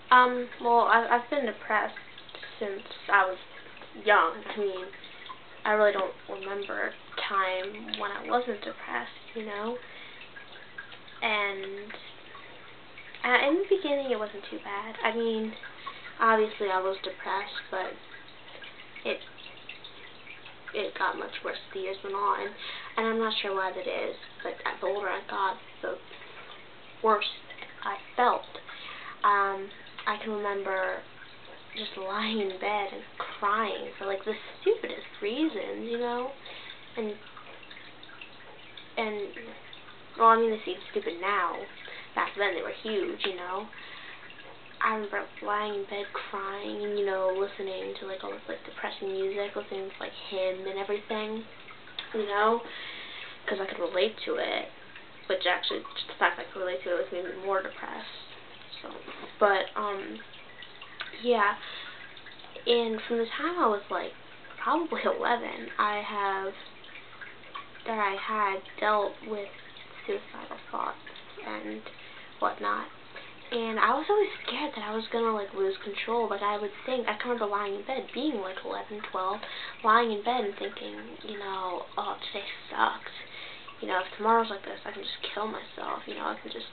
Well, I've been depressed since I was young. I mean, I really don't remember a time when I wasn't depressed, you know? And in the beginning, it wasn't too bad. I mean, obviously I was depressed, but it got much worse as the years went on. And I'm not sure why that is, but the older I got, the worse I felt. I can remember just lying in bed and crying for like the stupidest reasons, you know, and well, I mean, they seem stupid now. Back then they were huge, you know. I remember lying in bed crying and, you know, listening to like all this like depressing music, listening to like hymn and everything, you know, because I could relate to it, which actually just the fact I could relate to it was made me more depressed. So, but yeah, and from the time I was like probably 11, I had dealt with suicidal thoughts and whatnot. And I was always scared that I was going to, like, lose control. Like, I can remember lying in bed, being, like, 11, 12, lying in bed and thinking, you know, oh, today sucks. You know, if tomorrow's like this, I can just kill myself. You know, I can just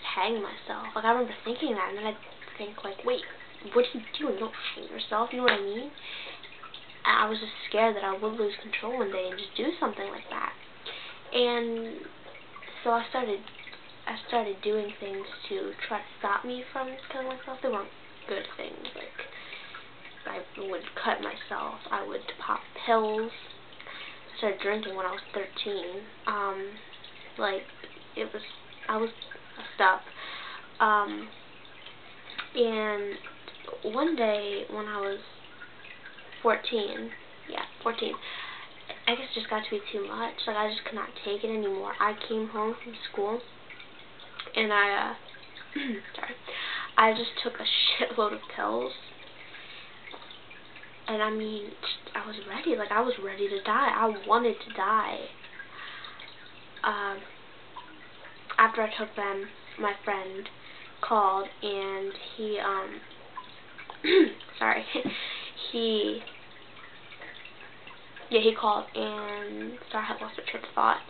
hang myself. Like, I remember thinking that, and then I'd think, like, wait, what are you doing? You don't hang yourself, you know what I mean? And I was just scared that I would lose control one day and just do something like that. And so I started doing things to try to stop me from killing myself. They weren't good things. Like, I would cut myself. I would pop pills. I started drinking when I was 13. Like, I was messed up. And one day when I was 14, I guess it just got to be too much. Like, I just could not take it anymore. I came home from school, and I just took a shitload of pills, and I mean, I was ready. Like, I was ready to die. I wanted to die. After I took them, my friend called, and he he called, and sorry, I had lost my train of thought.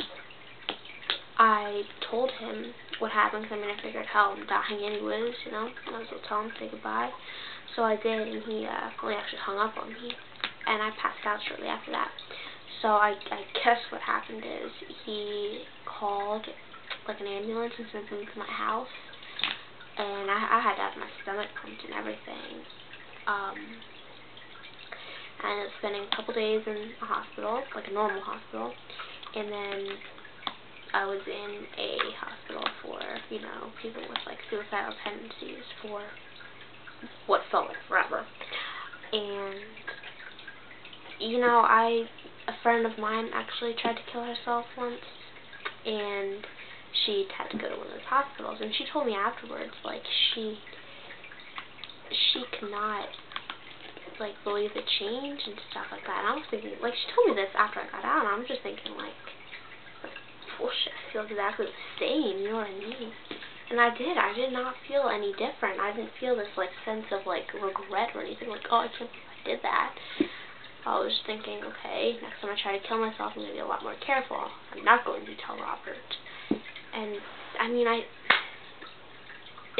I told him what happened, because I mean, I figured, hell, I'm dying anyways, you know, might as well tell him, say goodbye. So I did, and he actually hung up on me, and I passed out shortly after that. So I guess what happened is he called, like, an ambulance and sent them to my house, and I had to have my stomach pumped and everything. I ended up spending a couple days in a hospital, like a normal hospital, and then I was in a hospital for, you know, people with, like, suicidal tendencies for what felt like forever. And, you know, a friend of mine actually tried to kill herself once, and she had to go to one of those hospitals, and she told me afterwards, like, she could not, like, believe the change and stuff like that. And I was thinking, like, she told me this after I got out, and I was just thinking, like, bullshit, I feel exactly the same, you know what I mean? And I did not feel any different. I didn't feel this, like, sense of, like, regret or anything, like, oh, I can't believe I did that. I was thinking, okay, next time I try to kill myself, I'm going to be a lot more careful. I'm not going to tell Robert. And, I mean,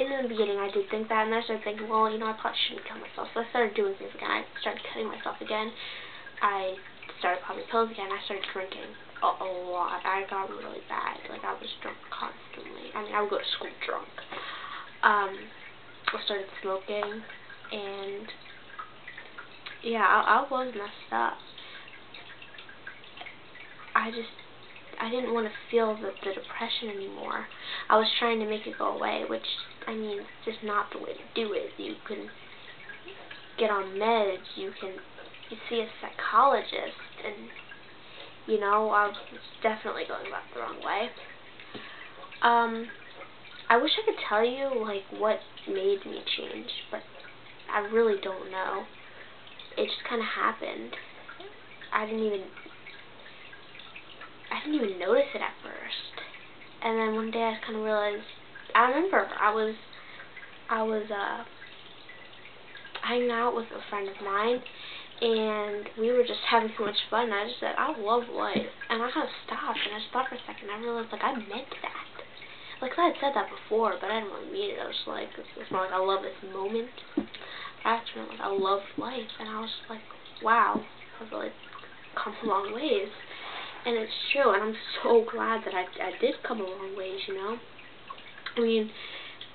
in the beginning, I did think that, and I started thinking, well, you know, I probably shouldn't kill myself. So I started doing things again. I started cutting myself again. I started popping pills again. I started drinking a lot. I got really bad. Like, I was drunk constantly. I mean, I would go to school drunk. I started smoking, and yeah, I was messed up. I didn't want to feel the depression anymore. I was trying to make it go away, which, I mean, it's just not the way to do it. You can get on meds, you see a psychologist, and, you know, I was definitely going about the wrong way. I wish I could tell you, like, what made me change, but I really don't know. It just kind of happened. I didn't even notice it at first. And then one day I kind of realized, I remember I was I was hanging out with a friend of mine, and we were just having so much fun, and I just said, I love life. And I kind of stopped, and I stopped for a second, and I realized, like, I meant that. Like, I had said that before, but I didn't really mean it. I was just like, it's more like, I love this moment. I actually meant, like, I love life, and I was just like, wow, I've really come a long ways. And it's true, and I'm so glad that I did come a long ways, you know? I mean,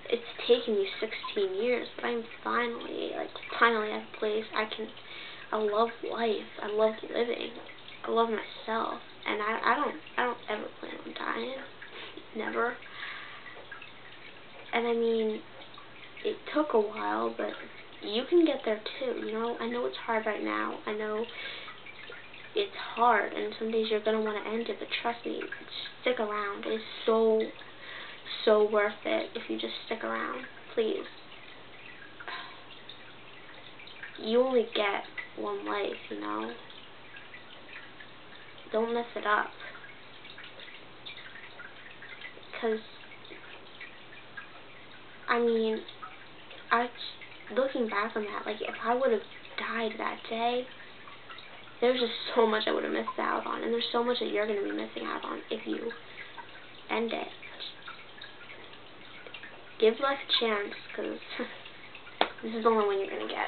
it's taken me 16 years, but I'm finally at a place I love life. I love living. I love myself, and I don't ever plan on dying. Never. And I mean, it took a while, but you can get there too, you know? I know it's hard right now. I know it's hard, and some days you're going to want to end it, but trust me, stick around. It's so worth it if you just stick around. Please. You only get one life, you know? Don't mess it up. Because, I mean, looking back on that, like, if I would have died that day, there's just so much I would have missed out on, and there's so much that you're going to be missing out on if you end it. Give life a chance, because this is the only one you're going to get.